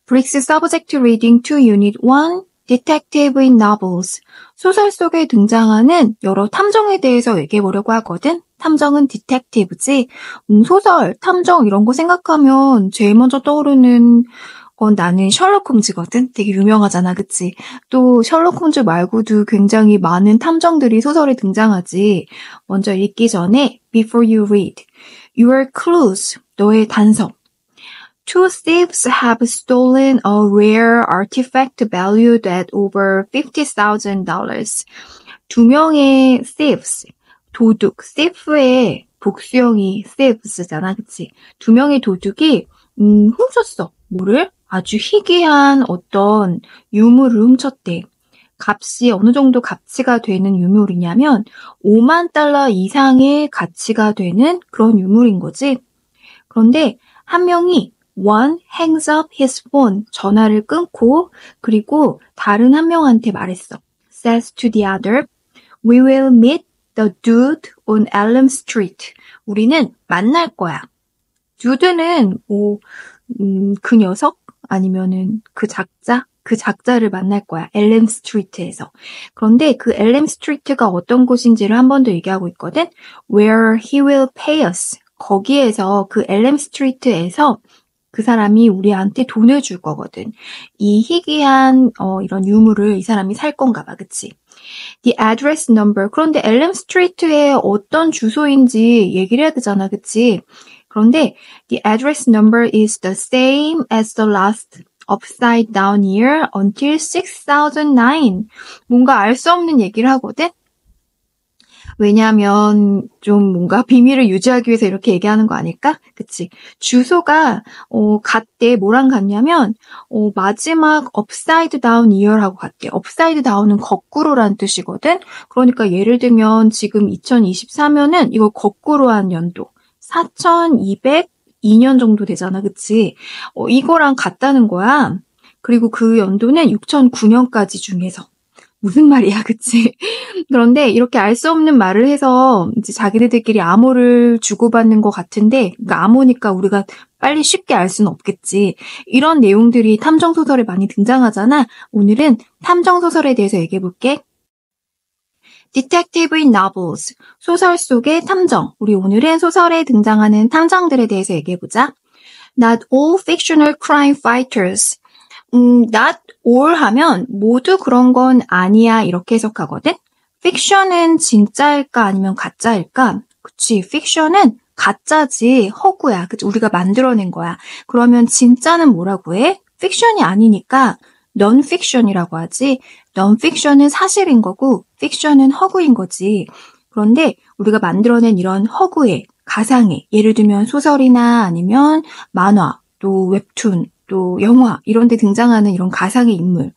Briggs Subject Reading 2 Unit 1 Detective in Novels. 소설 속에 등장하는 여러 탐정에 대해서 얘기해보려고 하거든. 탐정은 디텍티브지. 소설, 탐정 이런 거 생각하면 제일 먼저 떠오르는 건 나는 셜록 홈즈거든. 되게 유명하잖아, 그치? 또 셜록 홈즈 말고도 굉장히 많은 탐정들이 소설에 등장하지. 먼저 읽기 전에 Before you read, Your clues, 너의 단서. Two thieves have stolen a rare artifact valued at over $50,000. 두 명의 thieves, 도둑, thief의 복수형이 thieves잖아, 그치? 두 명의 도둑이 훔쳤어. 뭐를? 아주 희귀한 어떤 유물을 훔쳤대. 값이 어느 정도 가치가 되는 유물이냐면 5만 달러 이상의 가치가 되는 그런 유물인 거지. 그런데 한 명이 One hangs up his phone, 전화를 끊고 그리고 다른 한 명한테 말했어. Says to the other, We will meet the dude on Elm Street. 우리는 만날 거야. dude는 그 녀석 아니면은 그 작자를 만날 거야. 엘렘 스트리트에서. 그런데 그 엘렘 스트리트가 어떤 곳인지를 한 번 더 얘기하고 있거든. Where he will pay us. 거기에서 그 엘렘 스트리트에서 그 사람이 우리한테 돈을 줄 거거든. 이 희귀한 이런 유물을 이 사람이 살 건가 봐. 그치? The address number. 그런데 엘렘 스트리트에 어떤 주소인지 얘기를 해야 되잖아. 그치? 그런데 the address number is the same as the last upside down year until 6009. 뭔가 알 수 없는 얘기를 하거든? 왜냐하면 좀 뭔가 비밀을 유지하기 위해서 이렇게 얘기하는 거 아닐까? 그치? 주소가 같대. 뭐랑 같냐면 마지막 upside down year하고 같대. upside down은 거꾸로란 뜻이거든? 그러니까 예를 들면 지금 2024년은 이거 거꾸로 한 연도. 4202년 정도 되잖아. 그치? 이거랑 같다는 거야. 그리고 그 연도는 6009년까지 중에서. 무슨 말이야, 그치? 그런데 이렇게 알 수 없는 말을 해서 이제 자기네들끼리 암호를 주고받는 것 같은데, 그러니까 암호니까 우리가 빨리 쉽게 알 수는 없겠지. 이런 내용들이 탐정소설에 많이 등장하잖아. 오늘은 탐정소설에 대해서 얘기해볼게. Detective in Novels. 소설 속의 탐정. 우리 오늘은 소설에 등장하는 탐정들에 대해서 얘기해보자. Not all fictional crime fighters. not all 하면 모두 그런 건 아니야 이렇게 해석하거든. fiction은 진짜일까 아니면 가짜일까? 그치, fiction은 가짜지, 허구야. 그치, 우리가 만들어낸 거야. 그러면 진짜는 뭐라고 해? fiction이 아니니까 non-fiction이라고 하지. non-fiction은 사실인 거고 fiction은 허구인 거지. 그런데 우리가 만들어낸 이런 허구의, 가상의, 예를 들면 소설이나 아니면 만화, 또 웹툰, 또 영화 이런 데 등장하는 이런 가상의 인물.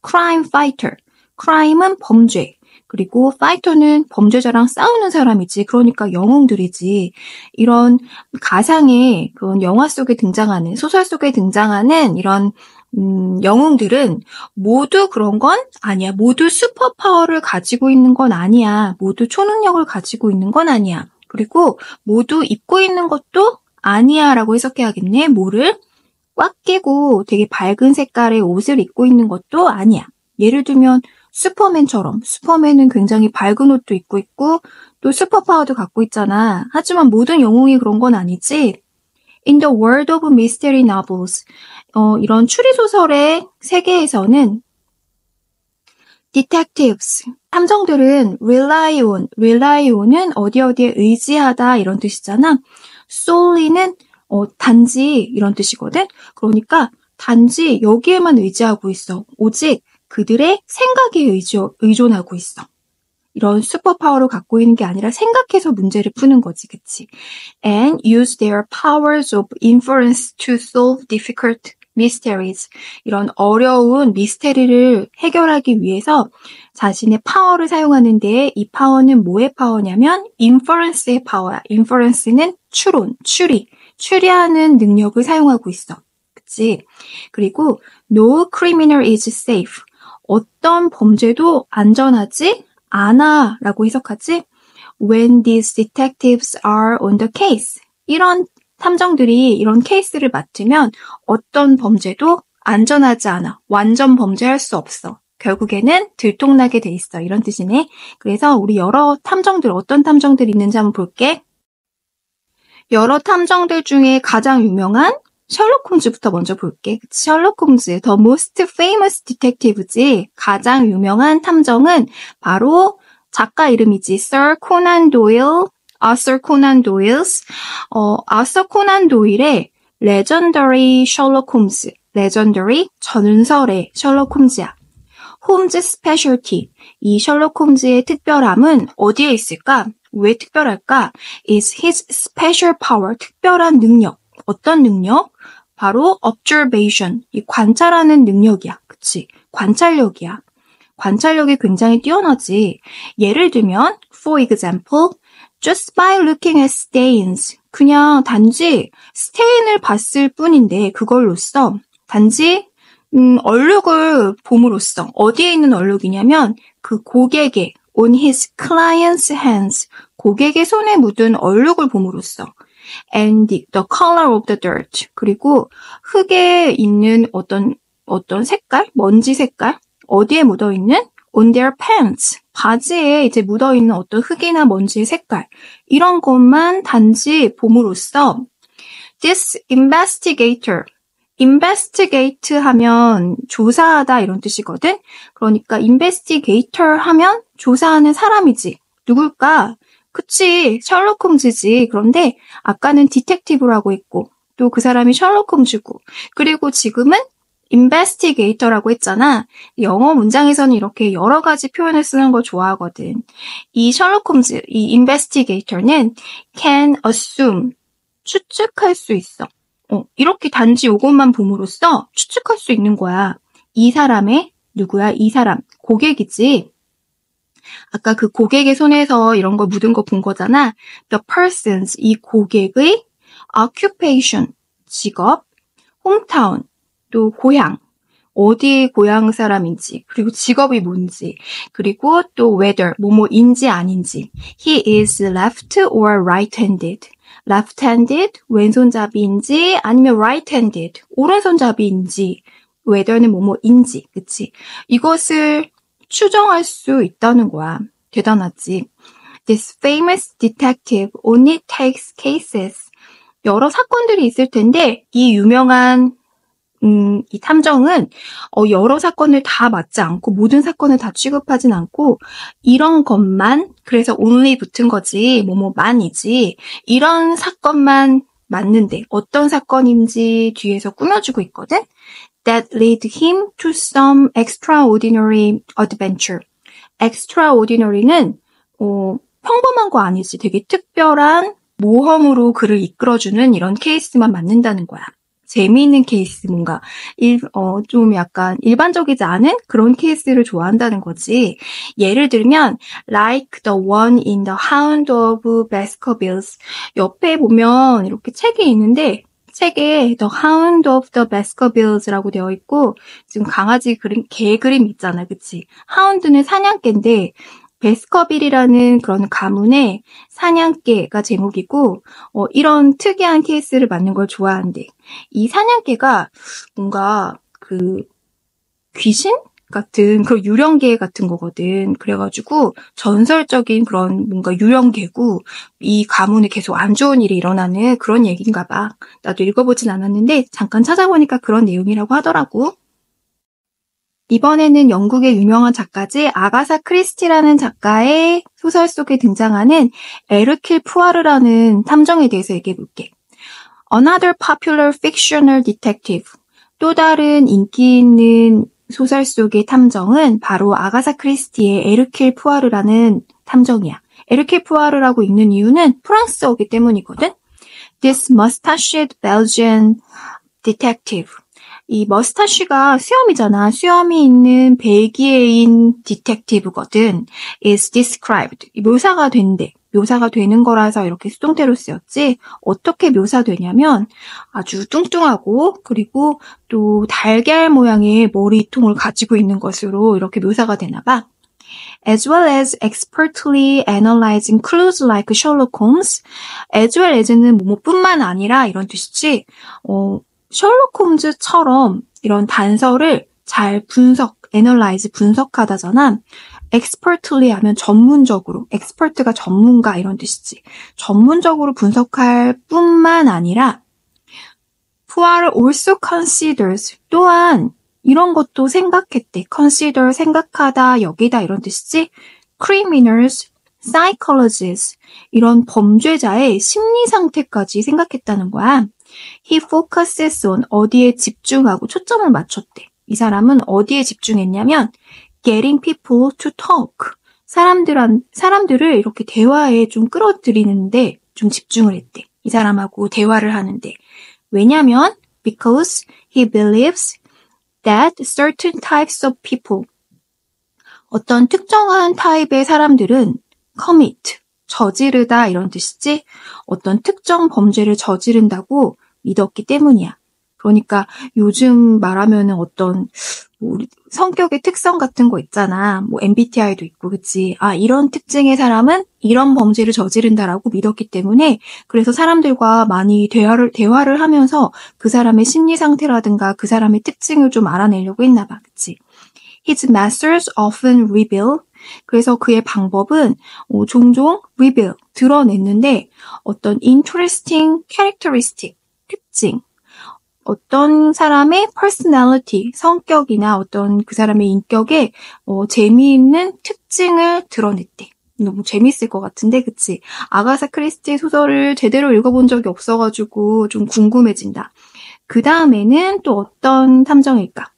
crime fighter. crime은 범죄. 그리고 fighter는 범죄자랑 싸우는 사람이지. 그러니까 영웅들이지. 이런 가상의 그런 영화 속에 등장하는, 소설 속에 등장하는 이런 영웅들은 모두 그런 건 아니야. 모두 슈퍼파워를 가지고 있는 건 아니야. 모두 초능력을 가지고 있는 건 아니야. 그리고 모두 입고 있는 것도 아니야 라고 해석해야겠네. 뭐를? 꽉 끼고 되게 밝은 색깔의 옷을 입고 있는 것도 아니야. 예를 들면 슈퍼맨처럼. 슈퍼맨은 굉장히 밝은 옷도 입고 있고 또 슈퍼파워도 갖고 있잖아. 하지만 모든 영웅이 그런 건 아니지. In the world of mystery novels. 이런 추리소설의 세계에서는 detectives, 탐정들은 rely on은 어디에 의지하다 이런 뜻이잖아. solely는 단지 이런 뜻이거든. 그러니까 단지 여기에만 의지하고 있어. 오직 그들의 생각에 의존하고 있어. 이런 슈퍼파워를 갖고 있는 게 아니라 생각해서 문제를 푸는 거지, 그치? And use their powers of inference to solve difficult mysteries. 이런 어려운 미스테리를 해결하기 위해서 자신의 파워를 사용하는데 이 파워는 뭐의 파워냐면 inference의 파워야. inference는 추론, 추리하는 능력을 사용하고 있어. 그치? 그리고 no criminal is safe. 어떤 범죄도 안전하지 않아 라고 해석하지? When these detectives are on the case. 이런 탐정들이 이런 케이스를 맡으면 어떤 범죄도 안전하지 않아. 완전 범죄할 수 없어. 결국에는 들통나게 돼 있어. 이런 뜻이네. 그래서 우리 여러 탐정들, 어떤 탐정들이 있는지 한번 볼게. 여러 탐정들 중에 가장 유명한 셜록 홈즈부터 먼저 볼게. 셜록 홈즈, the most famous detective지. 가장 유명한 탐정은 바로 작가 이름이지. Sir Conan Doyle, Arthur Conan Doyle's, Arthur Conan Doyle의 Legendary Sherlock Holmes, Legendary, 전설의 셜록 홈즈야. 홈즈 스페셜티, 이 셜록 홈즈의 특별함은 어디에 있을까? 왜 특별할까? is his special power, 특별한 능력. 어떤 능력? 바로 observation, 이 관찰하는 능력이야. 그치? 관찰력이야. 관찰력이 굉장히 뛰어나지. 예를 들면, for example, just by looking at stains, 그냥 단지 스테인을 봤을 뿐인데 그걸로써 단지 얼룩을 봄으로써 어디에 있는 얼룩이냐면 그 고객의 on his client's hands, 고객의 손에 묻은 얼룩을 봄으로써 and the color of the dirt, 그리고 흙에 있는 어떤 색깔, 먼지 색깔, 어디에 묻어있는 on their pants, 바지에 이제 묻어있는 어떤 흙이나 먼지의 색깔, 이런 것만 단지 봄으로써 this investigator, investigate 하면 조사하다 이런 뜻이거든. 그러니까 investigator 하면 조사하는 사람이지. 누굴까? 그치, 셜록 홈즈지. 그런데 아까는 디텍티브라고 했고 또 그 사람이 셜록 홈즈고 그리고 지금은 investigator라고 했잖아. 영어 문장에서는 이렇게 여러 가지 표현을 쓰는 걸 좋아하거든. 이 셜록 홈즈, 이 investigator는 can assume, 추측할 수 있어. 이렇게 단지 이것만 봄으로써 추측할 수 있는 거야. 이 사람의 누구야? 이 사람 고객이지. 아까 그 고객의 손에서 이런 거 묻은 거 본 거잖아. The person's, 이 고객의 occupation, 직업, hometown, 또 고향, 어디 고향 사람인지, 그리고 직업이 뭔지, 그리고 또 whether, 뭐뭐인지 아닌지. He is left or right-handed. left-handed, 왼손잡이인지 아니면 right-handed, 오른손잡이인지, whether는 뭐뭐인지, 그치? 이것을 추정할 수 있다는 거야. 대단하지? This famous detective only takes cases. 여러 사건들이 있을 텐데 이 유명한 이 탐정은 여러 사건을 다 맡지 않고 모든 사건을 다 취급하진 않고 이런 것만, 그래서 only 붙은 거지 뭐뭐만이지, 이런 사건만 맡는데 어떤 사건인지 뒤에서 꾸며주고 있거든. That lead him to some extraordinary adventure. extraordinary는 평범한 거 아니지. 되게 특별한 모험으로 그를 이끌어주는 이런 케이스만 맡는다는 거야. 재미있는 케이스, 뭔가 좀 약간 일반적이지 않은 그런 케이스를 좋아한다는 거지. 예를 들면 like the one in the Hound of Baskervilles. 옆에 보면 이렇게 책이 있는데 책에 The Hound of the Baskervilles라고 되어 있고 지금 강아지 그림, 개 그림 있잖아, 그치? 하운드는 사냥개인데 베스커빌이라는 그런 가문의 사냥개가 제목이고 이런 특이한 케이스를 맡는 걸 좋아한대. 이 사냥개가 뭔가 그 귀신 같은 그런 유령개 같은 거거든. 그래가지고 전설적인 그런 뭔가 유령개고 이 가문에 계속 안 좋은 일이 일어나는 그런 얘기인가 봐. 나도 읽어보진 않았는데 잠깐 찾아보니까 그런 내용이라고 하더라고. 이번에는 영국의 유명한 작가지 아가사 크리스티라는 작가의 소설 속에 등장하는 에르킬 푸아르라는 탐정에 대해서 얘기해볼게. Another popular fictional detective. 또 다른 인기 있는 소설 속의 탐정은 바로 아가사 크리스티의 에르킬 푸아르라는 탐정이야. 에르킬 푸아르라고 읽는 이유는 프랑스어이기 때문이거든. This mustached Belgian detective. 이 머스타쉬가 수염이잖아. 수염이 있는 벨기에인 디텍티브거든. is described. 묘사가 된대. 묘사가 되는 거라서 이렇게 수동태로 쓰였지. 어떻게 묘사되냐면 아주 뚱뚱하고 그리고 또 달걀 모양의 머리통을 가지고 있는 것으로 이렇게 묘사가 되나 봐. As well as expertly analyzing clues like Sherlock Holmes. As well as는 뭐뭐뿐만 아니라 이런 뜻이지. 셜록 홈즈처럼 이런 단서를 잘 analyze, 분석하다잖아. expertly 하면 전문적으로, expert가 전문가 이런 뜻이지. 전문적으로 분석할 뿐만 아니라 Poirot also considers, 또한 이런 것도 생각했대. consider, 생각하다, 여기다 이런 뜻이지. criminals, psychologists, 이런 범죄자의 심리 상태까지 생각했다는 거야. He focuses on, 어디에 집중하고 초점을 맞췄대. 이 사람은 어디에 집중했냐면 getting people to talk. 사람들을 이렇게 대화에 좀 끌어들이는데 좀 집중을 했대. 이 사람하고 대화를 하는데. 왜냐면 because he believes that certain types of people, 어떤 특정한 타입의 사람들은 commit, 저지르다 이런 뜻이지. 어떤 특정 범죄를 저지른다고 믿었기 때문이야. 그러니까 요즘 말하면은 어떤 우리 성격의 특성 같은 거 있잖아. 뭐 MBTI도 있고, 그치? 아, 이런 특징의 사람은 이런 범죄를 저지른다라고 믿었기 때문에 그래서 사람들과 많이 대화를 하면서 그 사람의 심리 상태라든가 그 사람의 특징을 좀 알아내려고 했나 봐. 그치? His methods often reveal. 그래서 그의 방법은 종종 reveal, 드러냈는데 어떤 interesting characteristic, 특징, 어떤 사람의 personality, 성격이나 어떤 그 사람의 인격에 재미있는 특징을 드러냈대. 너무 재밌을 것 같은데, 그치? 아가사 크리스티 소설을 제대로 읽어본 적이 없어가지고 좀 궁금해진다. 그 다음에는 또 어떤 탐정일까?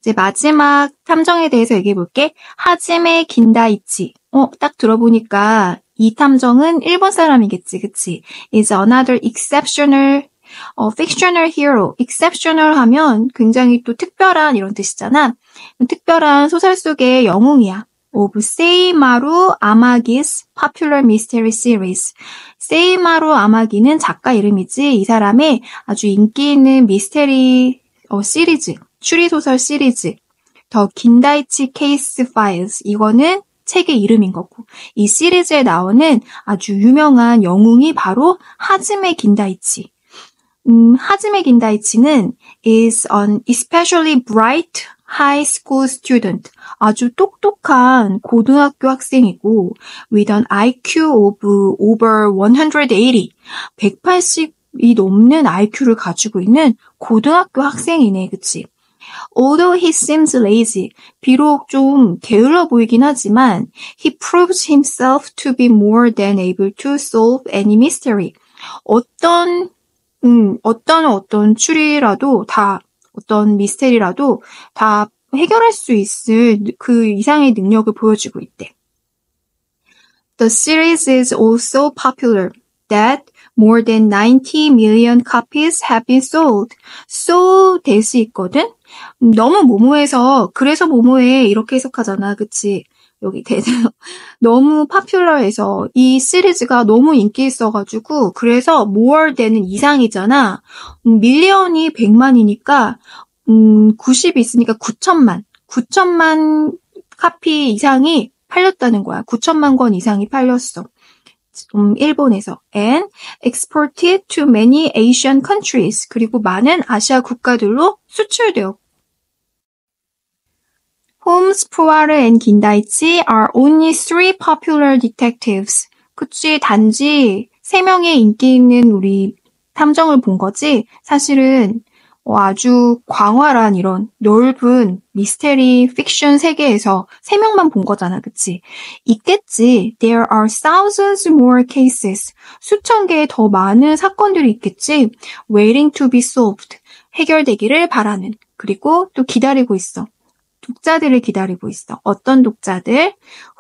이제 마지막 탐정에 대해서 얘기해볼게. 하지메 긴다이치. 딱 들어보니까 이 탐정은 일본 사람이겠지, 그치? is another exceptional fictional hero, exceptional 하면 굉장히 또 특별한 이런 뜻이잖아. 특별한 소설 속의 영웅이야. of 세이마루 아마기's popular mystery series. 세이마루 아마기는 작가 이름이지 이 사람의 아주 인기 있는 미스테리 시리즈, 추리소설 시리즈 더 긴다이치 케이스 파일스, 이거는 책의 이름인 거고 이 시리즈에 나오는 아주 유명한 영웅이 바로 하지메 긴다이치. 하지메 긴다이치는 is an especially bright high school student. 아주 똑똑한 고등학교 학생이고 with an IQ of over 180. 180이 넘는 IQ를 가지고 있는 고등학교 학생이네, 그치? Although he seems lazy, 비록 좀 게을러 보이긴 하지만 he proves himself to be more than able to solve any mystery. 어떤 추리라도 다, 어떤 미스테리라도 다 해결할 수 있을 그 이상의 능력을 보여주고 있대. The series is also popular that more than 90 million copies have been sold. so 대시 있거든? 너무 모모해서, 그래서 모모해 이렇게 해석하잖아, 그치? 여기 너무 파퓰러해서 이 시리즈가 너무 인기 있어가지고 그래서 more than은 이상이잖아. 밀리언이 100만이니까 90이 있으니까 9천만 카피 이상이 팔렸다는 거야. 9천만 권 이상이 팔렸어. 일본에서. and exported to many Asian countries. 그리고 많은 아시아 국가들로 수출되었고. Holmes, Poirot, and 긴다이치 are only 3 popular detectives. 그치, 단지 3명의 인기 있는 우리 탐정을 본 거지. 사실은 아주 광활한 이런 넓은 미스테리 픽션 세계에서 3명만 본 거잖아, 그치? 있겠지. There are thousands more cases. 수천 개의 더 많은 사건들이 있겠지. Waiting to be solved. 해결되기를 바라는. 그리고 또 기다리고 있어. 독자들을 기다리고 있어. 어떤 독자들?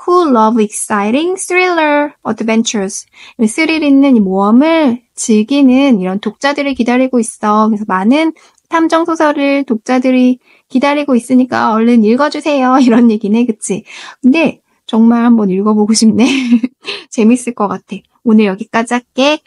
Who love exciting thriller adventures. 스릴 있는 이 모험을 즐기는 이런 독자들을 기다리고 있어. 그래서 많은 탐정 소설을 독자들이 기다리고 있으니까 얼른 읽어주세요. 이런 얘기네, 그치? 근데 정말 한번 읽어보고 싶네. 재밌을 것 같아. 오늘 여기까지 할게.